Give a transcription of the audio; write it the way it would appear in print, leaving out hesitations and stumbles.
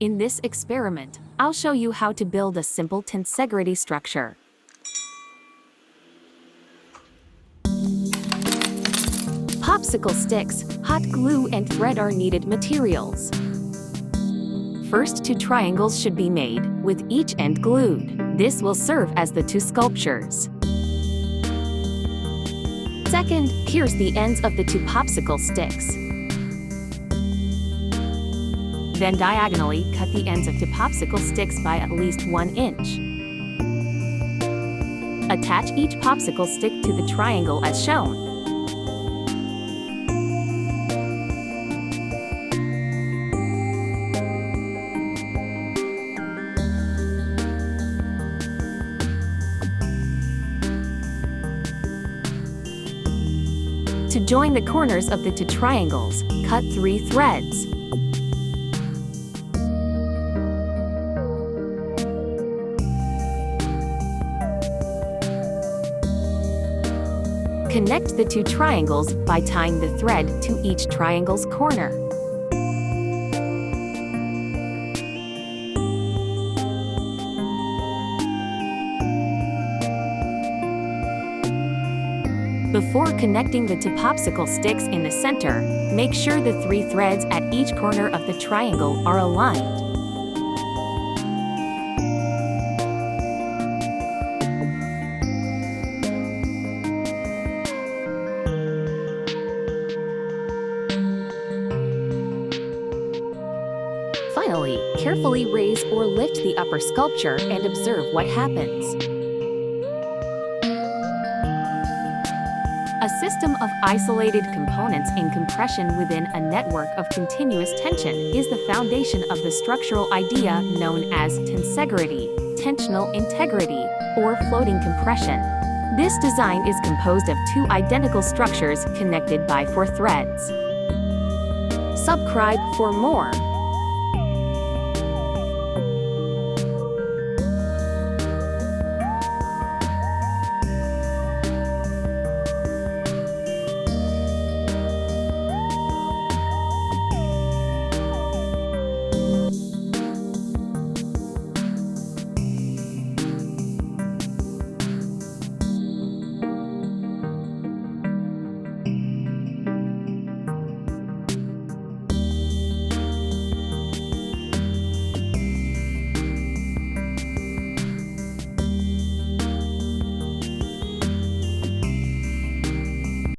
In this experiment, I'll show you how to build a simple tensegrity structure. Popsicle sticks, hot glue and thread are needed materials. First, 2 triangles should be made, with each end glued. This will serve as the 2 sculptures. Second, pierce the ends of the 2 popsicle sticks. Then diagonally cut the ends of 2 popsicle sticks by at least 1 inch. Attach each popsicle stick to the triangle as shown. To join the corners of the 2 triangles, cut 3 threads. Connect the 2 triangles by tying the thread to each triangle's corner. Before connecting the 2 popsicle sticks in the center, make sure the 3 threads at each corner of the triangle are aligned. Finally, carefully raise or lift the upper sculpture and observe what happens. A system of isolated components in compression within a network of continuous tension is the foundation of the structural idea known as tensegrity, tensional integrity, or floating compression. This design is composed of 2 identical structures connected by 4 threads. Subscribe for more.